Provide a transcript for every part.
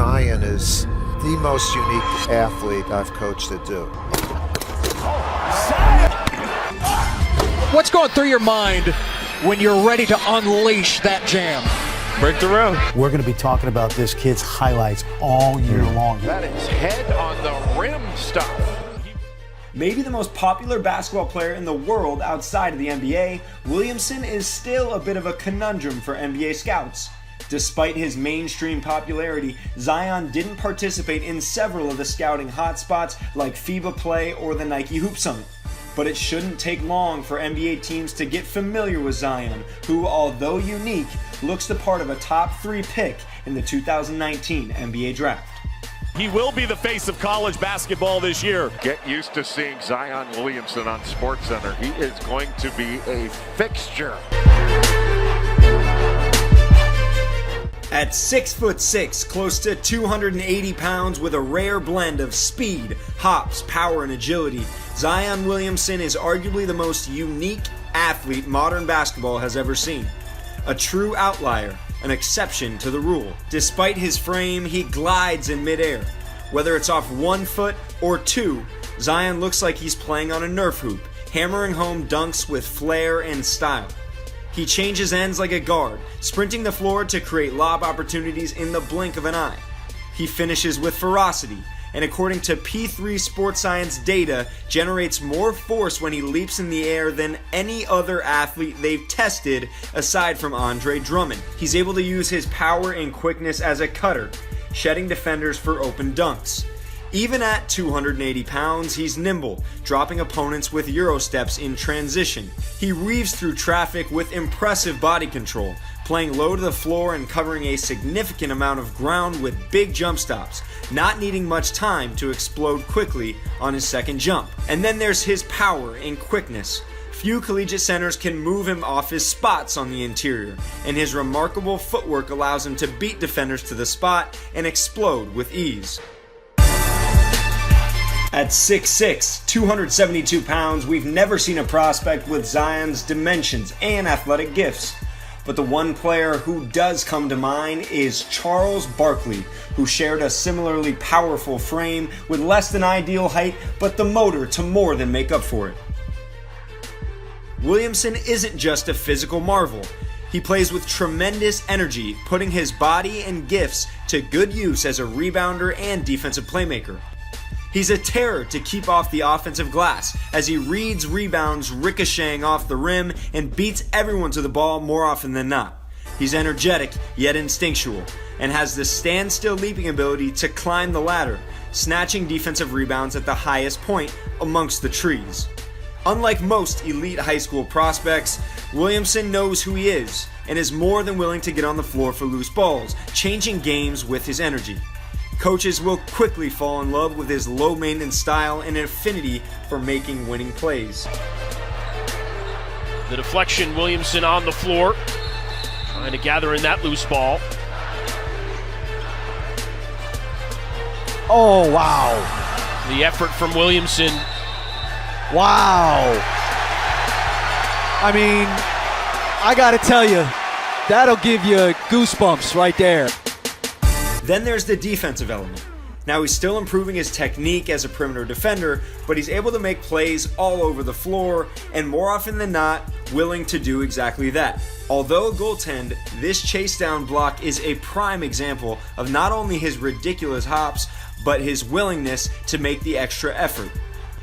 Zion is the most unique athlete I've coached to do. What's going through your mind when you're ready to unleash that jam? Break the road. We're going to be talking about this kid's highlights all year long. That is head on the rim stuff. Maybe the most popular basketball player in the world outside of the NBA, Williamson is still a bit of a conundrum for NBA scouts. Despite his mainstream popularity, Zion didn't participate in several of the scouting hotspots like FIBA Play or the Nike Hoop Summit. But it shouldn't take long for NBA teams to get familiar with Zion, who, although unique, looks the part of a top 3 pick in the 2019 NBA Draft. He will be the face of college basketball this year. Get used to seeing Zion Williamson on SportsCenter. He is going to be a fixture. At 6'6", close to 280 pounds with a rare blend of speed, hops, power, and agility, Zion Williamson is arguably the most unique athlete modern basketball has ever seen. A true outlier, an exception to the rule. Despite his frame, he glides in midair. Whether it's off 1 foot or 2, Zion looks like he's playing on a Nerf hoop, hammering home dunks with flair and style. He changes ends like a guard, sprinting the floor to create lob opportunities in the blink of an eye. He finishes with ferocity, and according to P3 Sports Science data, generates more force when he leaps in the air than any other athlete they've tested aside from Andre Drummond. He's able to use his power and quickness as a cutter, shedding defenders for open dunks. Even at 280 pounds, he's nimble, dropping opponents with Euro steps in transition. He weaves through traffic with impressive body control, playing low to the floor and covering a significant amount of ground with big jump stops, not needing much time to explode quickly on his second jump. And then there's his power and quickness. Few collegiate centers can move him off his spots on the interior, and his remarkable footwork allows him to beat defenders to the spot and explode with ease. At 6'6", 272 pounds, we've never seen a prospect with Zion's dimensions and athletic gifts. But the one player who does come to mind is Charles Barkley, who shared a similarly powerful frame with less than ideal height, but the motor to more than make up for it. Williamson isn't just a physical marvel. He plays with tremendous energy, putting his body and gifts to good use as a rebounder and defensive playmaker. He's a terror to keep off the offensive glass as he reads rebounds ricocheting off the rim and beats everyone to the ball more often than not. He's energetic yet instinctual and has the standstill leaping ability to climb the ladder, snatching defensive rebounds at the highest point amongst the trees. Unlike most elite high school prospects, Williamson knows who he is and is more than willing to get on the floor for loose balls, changing games with his energy. Coaches will quickly fall in love with his low-maintenance style and affinity for making winning plays. The deflection, Williamson on the floor, trying to gather in that loose ball. Oh, wow. The effort from Williamson. Wow. I mean, I got to tell you, that'll give you goosebumps right there. Then there's the defensive element. Now he's still improving his technique as a perimeter defender, but he's able to make plays all over the floor, and more often than not, willing to do exactly that. Although a goaltend, this chase down block is a prime example of not only his ridiculous hops, but his willingness to make the extra effort.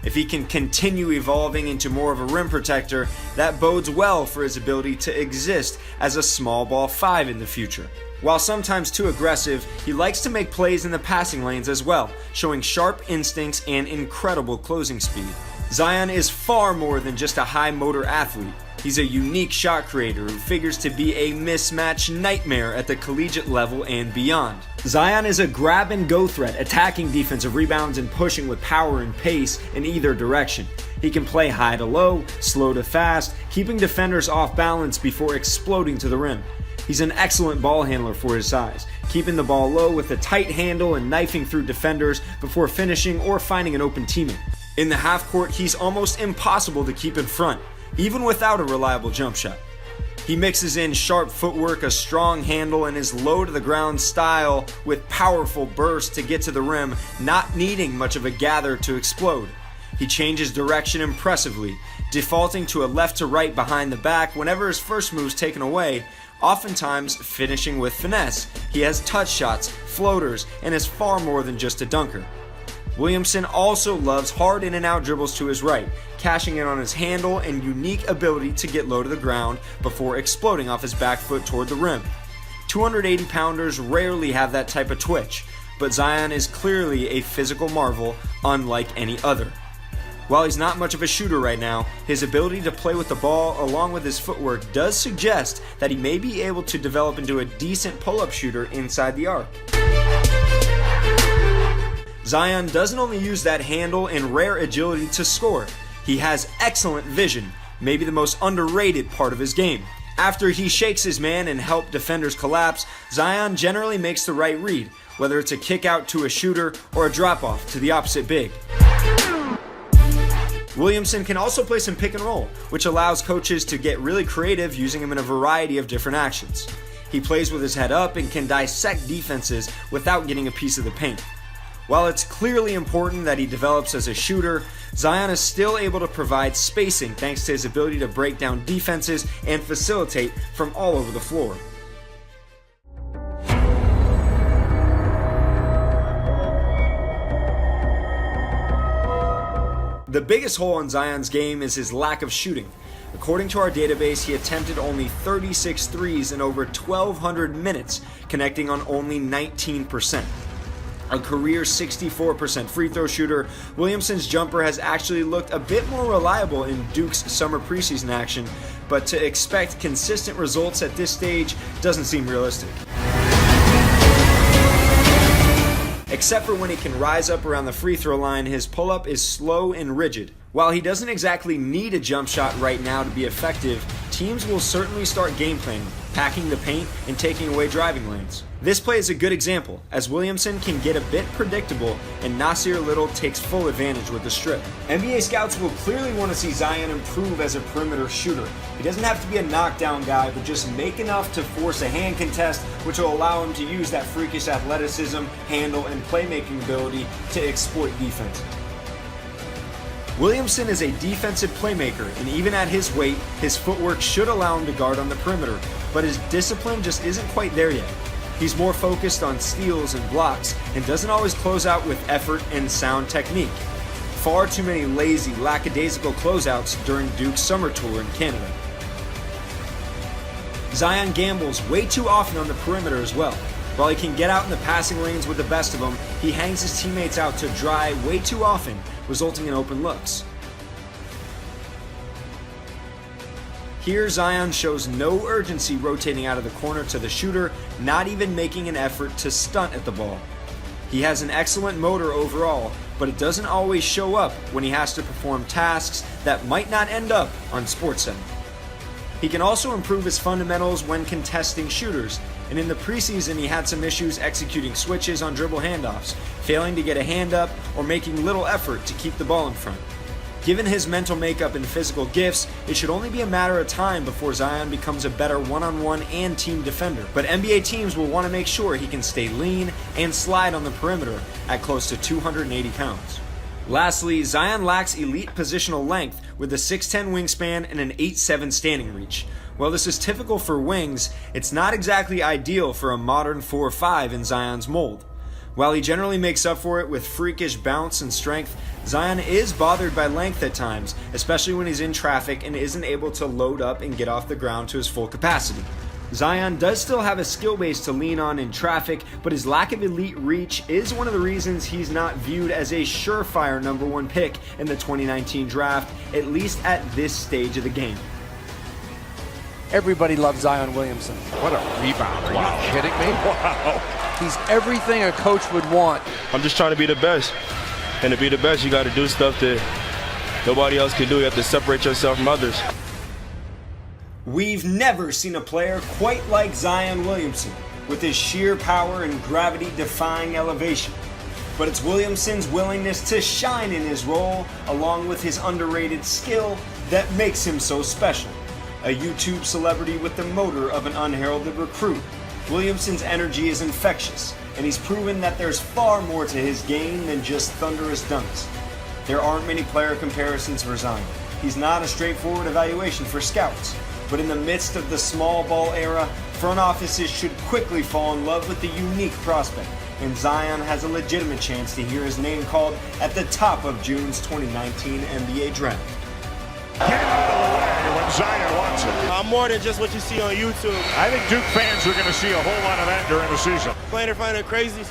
If he can continue evolving into more of a rim protector, that bodes well for his ability to exist as a small ball 5 in the future. While sometimes too aggressive, he likes to make plays in the passing lanes as well, showing sharp instincts and incredible closing speed. Zion is far more than just a high motor athlete. He's a unique shot creator who figures to be a mismatch nightmare at the collegiate level and beyond. Zion is a grab-and-go threat, attacking defensive rebounds and pushing with power and pace in either direction. He can play high to low, slow to fast, keeping defenders off balance before exploding to the rim. He's an excellent ball handler for his size, keeping the ball low with a tight handle and knifing through defenders before finishing or finding an open teammate. In the half court, he's almost impossible to keep in front, even without a reliable jump shot. He mixes in sharp footwork, a strong handle, and his low-to-the-ground style with powerful bursts to get to the rim, not needing much of a gather to explode. He changes direction impressively, defaulting to a left-to-right behind the back whenever his first move's taken away, oftentimes finishing with finesse. He has touch shots, floaters, and is far more than just a dunker. Williamson also loves hard in-and-out dribbles to his right, cashing in on his handle and unique ability to get low to the ground before exploding off his back foot toward the rim. 280-pounders rarely have that type of twitch, but Zion is clearly a physical marvel unlike any other. While he's not much of a shooter right now, his ability to play with the ball along with his footwork does suggest that he may be able to develop into a decent pull-up shooter inside the arc. Zion doesn't only use that handle and rare agility to score, he has excellent vision, maybe the most underrated part of his game. After he shakes his man and helps defenders collapse, Zion generally makes the right read, whether it's a kick out to a shooter or a drop off to the opposite big. Williamson can also play some pick and roll, which allows coaches to get really creative using him in a variety of different actions. He plays with his head up and can dissect defenses without getting a piece of the paint. While it's clearly important that he develops as a shooter, Zion is still able to provide spacing thanks to his ability to break down defenses and facilitate from all over the floor. The biggest hole in Zion's game is his lack of shooting. According to our database, he attempted only 36 threes in over 1,200 minutes, connecting on only 19%. A career 64% free throw shooter, Williamson's jumper has actually looked a bit more reliable in Duke's summer preseason action, but to expect consistent results at this stage doesn't seem realistic. Except for when he can rise up around the free throw line, his pull-up is slow and rigid. While he doesn't exactly need a jump shot right now to be effective, teams will certainly start game planning, packing the paint and taking away driving lanes. This play is a good example, as Williamson can get a bit predictable and Nasir Little takes full advantage with the strip. NBA scouts will clearly want to see Zion improve as a perimeter shooter. He doesn't have to be a knockdown guy, but just make enough to force a hand contest, which will allow him to use that freakish athleticism, handle, and playmaking ability to exploit defense. Williamson is a defensive playmaker, and even at his weight, his footwork should allow him to guard on the perimeter, but his discipline just isn't quite there yet. He's more focused on steals and blocks, and doesn't always close out with effort and sound technique. Far too many lazy, lackadaisical closeouts during Duke's summer tour in Canada. Zion gambles way too often on the perimeter as well. While he can get out in the passing lanes with the best of them, he hangs his teammates out to dry way too often, resulting in open looks. Here, Zion shows no urgency rotating out of the corner to the shooter, not even making an effort to stunt at the ball. He has an excellent motor overall, but it doesn't always show up when he has to perform tasks that might not end up on SportsCenter. He can also improve his fundamentals when contesting shooters, and in the preseason he had some issues executing switches on dribble handoffs, failing to get a hand up, or making little effort to keep the ball in front. Given his mental makeup and physical gifts, it should only be a matter of time before Zion becomes a better one-on-one and team defender, but NBA teams will want to make sure he can stay lean and slide on the perimeter at close to 280 pounds. Lastly, Zion lacks elite positional length with a 6'10 wingspan and an 8'7 standing reach. While this is typical for wings, it's not exactly ideal for a modern 4'5 in Zion's mold. While he generally makes up for it with freakish bounce and strength, Zion is bothered by length at times, especially when he's in traffic and isn't able to load up and get off the ground to his full capacity. Zion does still have a skill base to lean on in traffic, but his lack of elite reach is one of the reasons he's not viewed as a surefire number one pick in the 2019 draft, at least at this stage of the game. Everybody loves Zion Williamson. What a rebound. Are you kidding me? Wow. He's everything a coach would want. I'm just trying to be the best. And to be the best, you got to do stuff that nobody else can do. You have to separate yourself from others. We've never seen a player quite like Zion Williamson, with his sheer power and gravity-defying elevation. But it's Williamson's willingness to shine in his role, along with his underrated skill, that makes him so special. A YouTube celebrity with the motor of an unheralded recruit, Williamson's energy is infectious, and he's proven that there's far more to his game than just thunderous dunks. There aren't many player comparisons for Zion. He's not a straightforward evaluation for scouts, but in the midst of the small ball era, front offices should quickly fall in love with the unique prospect, and Zion has a legitimate chance to hear his name called at the top of June's 2019 NBA draft. Get him out of the way when Zion wants it. More than just what you see on YouTube. I think Duke fans are going to see a whole lot of that during the season. Playing in front of crazies.